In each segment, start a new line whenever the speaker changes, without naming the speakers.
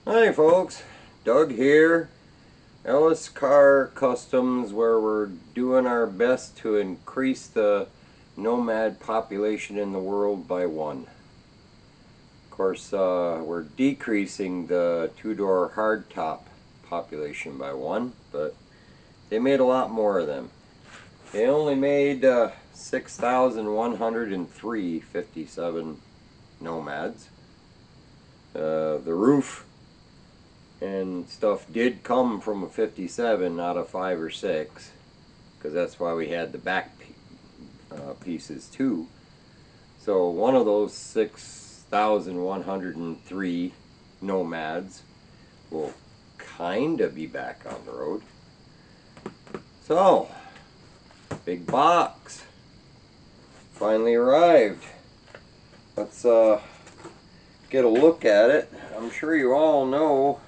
Hi folks, Doug here, Ellis Car Customs, where we're doing our best to increase the Nomad population in the world by one. Of course, we're decreasing the two-door hardtop population by one, but they made a lot more of them. They only made 6,103 57 Nomads. The roof and stuff did come from a 57, not a 5 or 6, because that's why we had the back pieces too. So one of those 6,103 Nomads will kind of be back on the road. So, big box finally arrived. Let's get a look at it. I'm sure you all know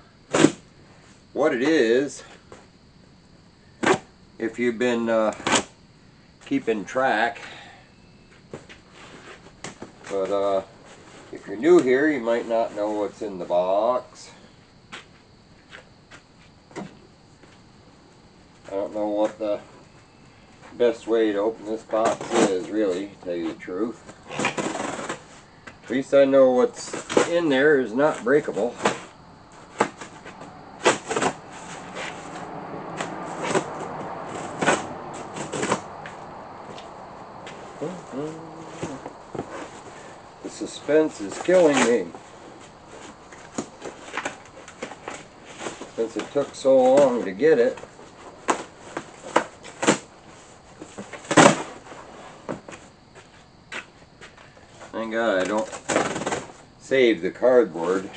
what it is if you've been keeping track, but if you're new here you might not know what's in the box. I don't know what the best way to open this box is, really, to tell you the truth. At least I know what's in there is not breakable. The suspense is killing me, since it took so long to get it. Thank God I don't save the cardboard.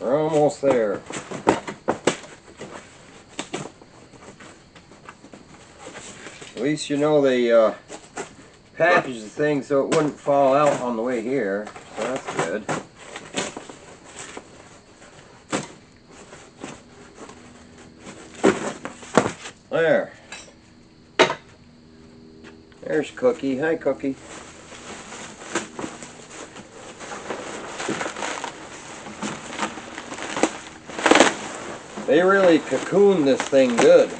We're almost there. At least you know they packaged the thing so it wouldn't fall out on the way here, so that's good. There. There's Cookie. Hi, Cookie. They really cocooned this thing good.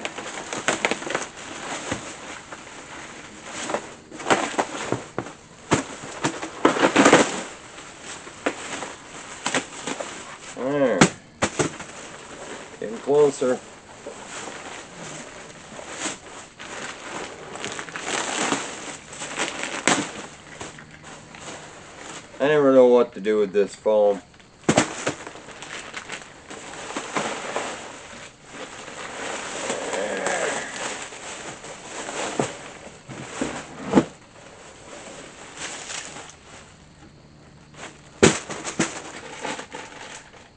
There. Getting closer. I never know what to do with this foam.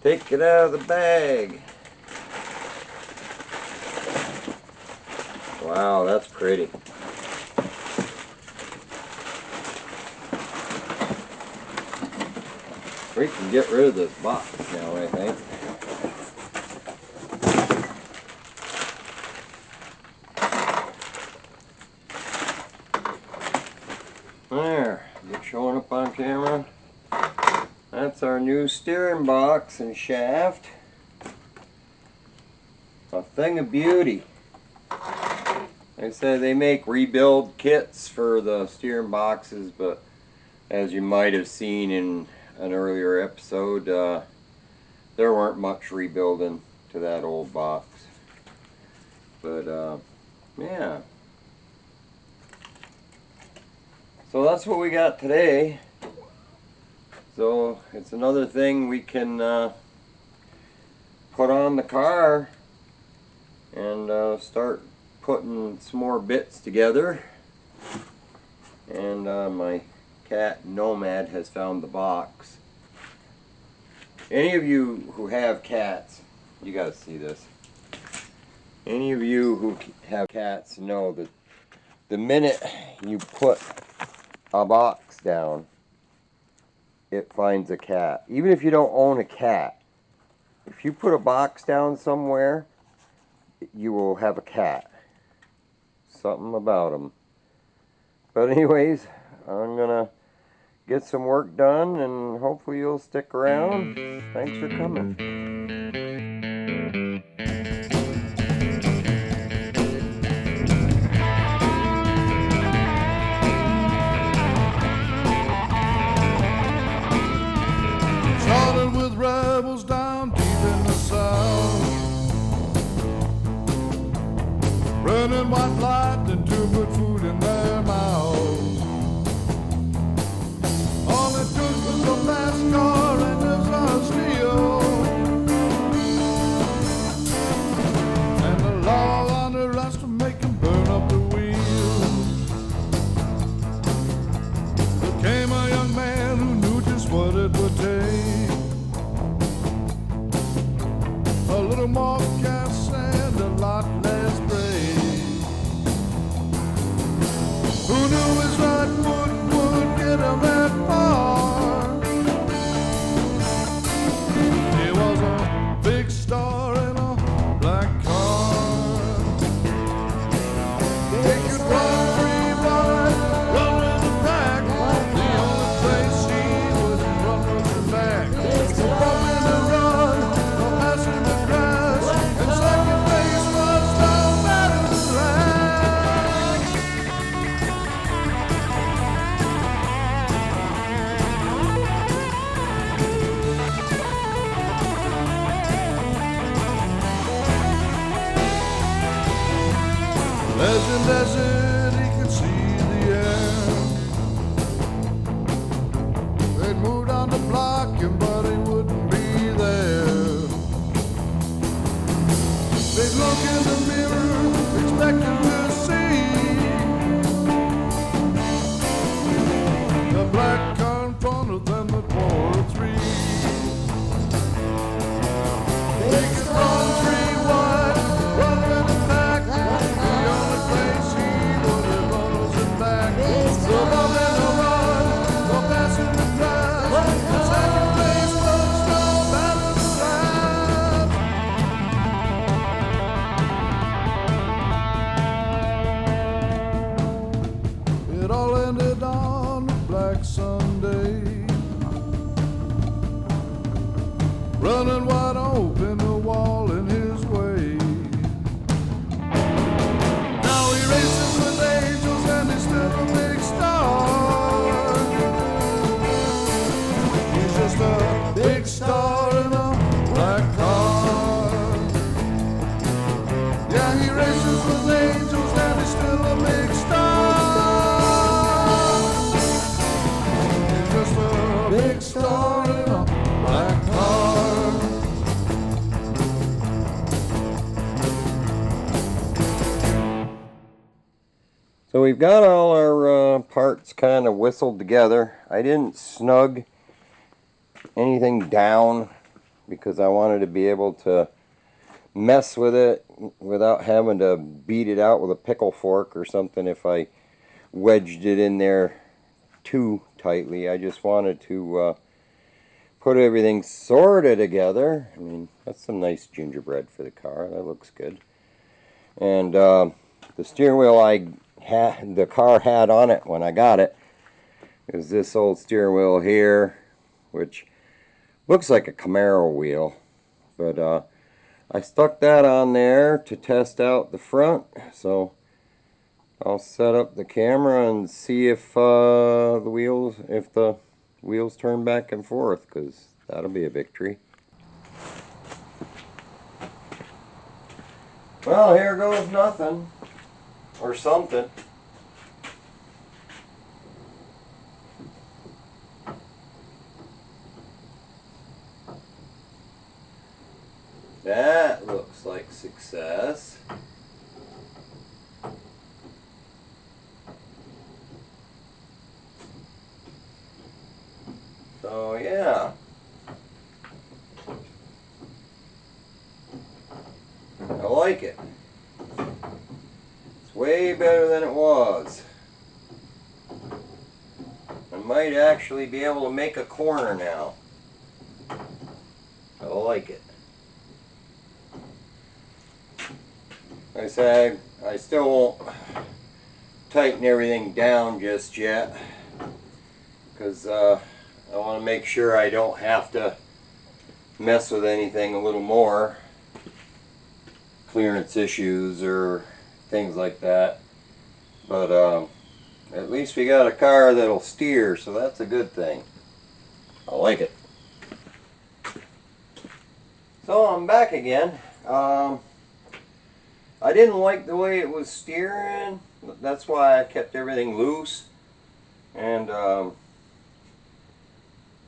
Take it out of the bag. Wow, that's pretty. We can get rid of this box now, I think. There, is it showing up on camera? That's our new steering box and shaft. A thing of beauty. They say they make rebuild kits for the steering boxes, but as you might have seen in an earlier episode, there weren't much rebuilding to that old box. But yeah. So that's what we got today. So it's another thing we can put on the car and start putting some more bits together. And my cat Nomad has found the box. Any of you who have cats, you gotta see this. Any of you who have cats know that the minute you put a box down, it finds a cat. Even if you don't own a cat, if you put a box down somewhere, you will have a cat. Something about them. But anyways, I'm gonna get some work done and hopefully you'll stick around. Thanks for coming.
Started with rebels down deep in the south, running white light and too good food in their mouths. All it took was a fast car and a steel, and the law under us to make them burn up the wheels. There came a young man who knew just what it would take. A little more gas and a lot less brake. Who knew his right foot would get him that far? He was a big star in a black car. He could run free, run with the pack. The only place he would run was the back. So bump in the run, no passing the crash, and second base was no matter the last. Legend as it, he could see the air. They'd moved on to block him, but he wouldn't be there. They'd look in the mirror, expecting to see the black car in front of them at 403. They could run 3 wide, run with the pack. The only place he would have run was in back. So bump in the run, no passing the crash, and second place was no matter the last. It all ended on a black Sunday, running wide open, the wall in his way. Now he races with angels and he's still a big star. He's just a big star in a black car. Yeah, he races with angels and he's still a big star. He's just a big star in a black car.
So we've got all our parts kind of whistled together. I didn't snug anything down because I wanted to be able to mess with it without having to beat it out with a pickle fork or something if I wedged it in there too tightly. I just wanted to put everything sort of together. I mean, that's some nice gingerbread for the car. That looks good. And the steering wheel the car had on it when I got it is this old steering wheel here, which looks like a Camaro wheel, but I stuck that on there to test out the front. So I'll set up the camera and see if the wheels turn back and forth, because that'll be a victory. Well, here goes nothing. Or something. That looks like success. So yeah. I like it. Way better than it was. I might actually be able to make a corner now. I like it. like I said, I still won't tighten everything down just yet, because I want to make sure I don't have to mess with anything a little more, clearance issues or things like that. But at least we got a car that'll steer, so that's a good thing. I like it. So I'm back again. I didn't like the way it was steering. That's why I kept everything loose. And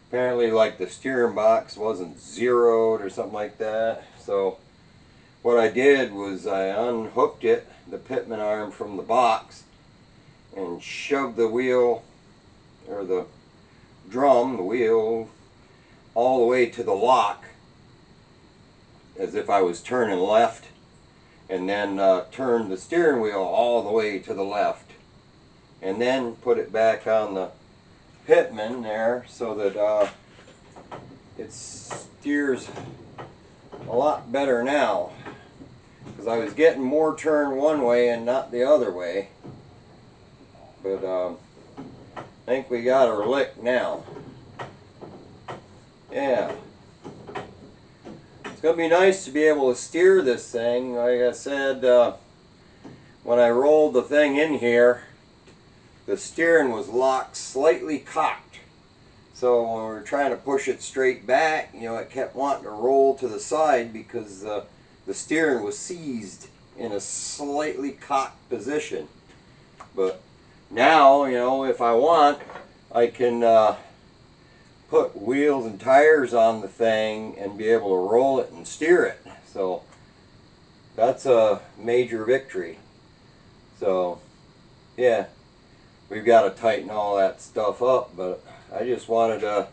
apparently, like, the steering box wasn't zeroed or something like that. So what I did was I unhooked it, the pitman arm, from the box and shoved the wheel, or the drum, the wheel, all the way to the lock, as if I was turning left, and then turned the steering wheel all the way to the left, and then put it back on the pitman there so that it steers a lot better now, because I was getting more turn one way and not the other way. But I think we got her licked now. Yeah. It's going to be nice to be able to steer this thing. Like I said, when I rolled the thing in here, the steering was locked slightly cocked. So when we were trying to push it straight back, you know, it kept wanting to roll to the side because the steering was seized in a slightly cocked position. But now, you know, if I want, I can put wheels and tires on the thing and be able to roll it and steer it. So that's a major victory. So yeah, we've got to tighten all that stuff up, but I just wanted to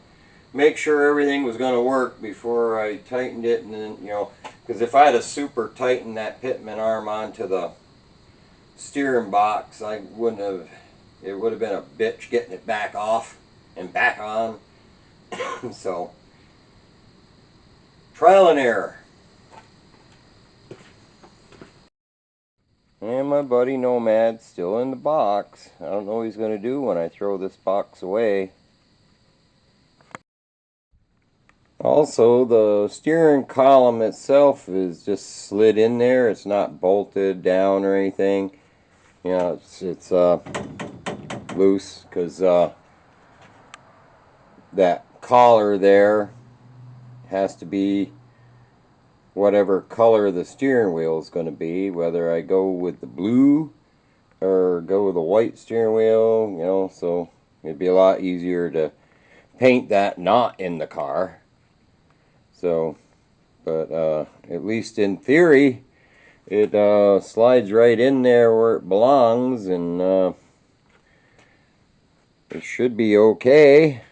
make sure everything was going to work before I tightened it. And then, you know, because if I had a super tightened that pitman arm onto the steering box, I wouldn't have, it would have been a bitch getting it back off and back on. So, trial and error. And my buddy Nomad still in the box. I don't know what he's going to do when I throw this box away. Also, the steering column itself is just slid in there. It's not bolted down or anything. You know, it's loose because that collar there has to be whatever color the steering wheel is going to be, whether I go with the blue or go with a white steering wheel, you know, so it'd be a lot easier to paint that not in the car. So, but at least in theory, it slides right in there where it belongs, and it should be okay.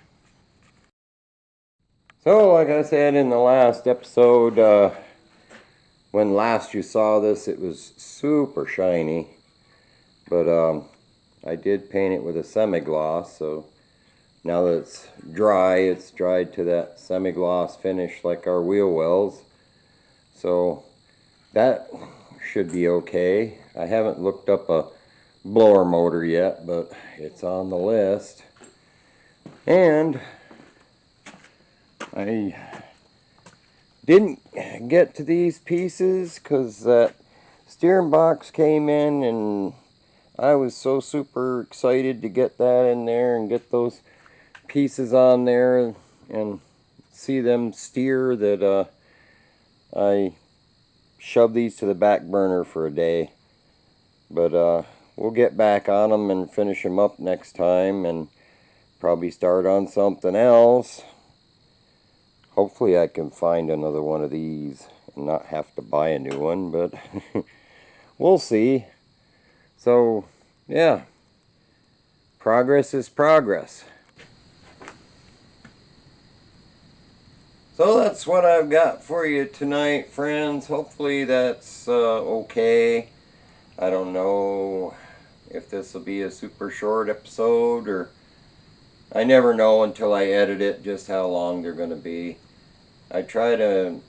So, like I said in the last episode, when last you saw this, it was super shiny. But I did paint it with a semi-gloss, so now that it's dried to that semi-gloss finish like our wheel wells. So that should be okay. I haven't looked up a blower motor yet, but it's on the list. And I didn't get to these pieces because that steering box came in, and I was so super excited to get that in there and get those pieces on there and see them steer that I shoved these to the back burner for a day. But we'll get back on them and finish them up next time and probably start on something else. Hopefully I can find another one of these and not have to buy a new one, but we'll see. So, yeah, progress is progress. So that's what I've got for you tonight, friends. Hopefully that's okay. I don't know if this will be a super short episode, or I never know until I edit it just how long they're going to be. I try to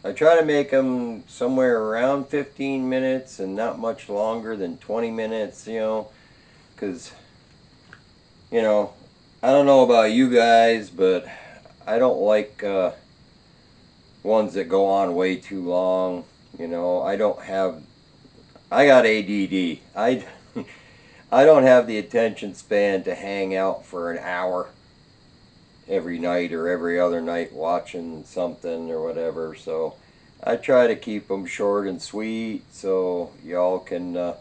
I try to make them somewhere around 15 minutes and not much longer than 20 minutes, you know, because, you know, I don't know about you guys, but I don't like ones that go on way too long. You know, I got ADD. I don't have the attention span to hang out for an hour every night or every other night watching something or whatever. So I try to keep them short and sweet so y'all can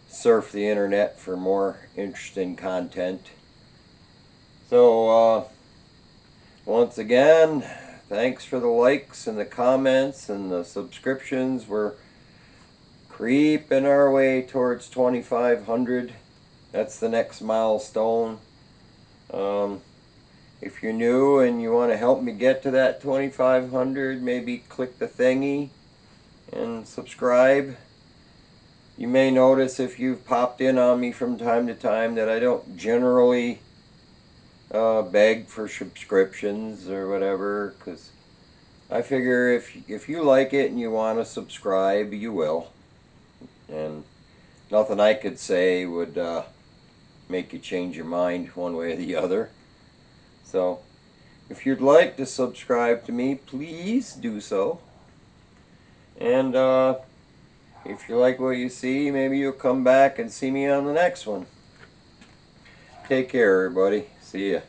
surf the internet for more interesting content. So once again, thanks for the likes and the comments and the subscriptions. We're creeping our way towards 2,500. That's the next milestone. If you're new and you want to help me get to that 2,500, maybe click the thingy and subscribe. You may notice if you've popped in on me from time to time that I don't generally beg for subscriptions or whatever, because I figure if you like it and you want to subscribe, you will. And nothing I could say would make you change your mind one way or the other. So if you'd like to subscribe to me, please do so. And if you like what you see, maybe you'll come back and see me on the next one. Take care, everybody. See ya.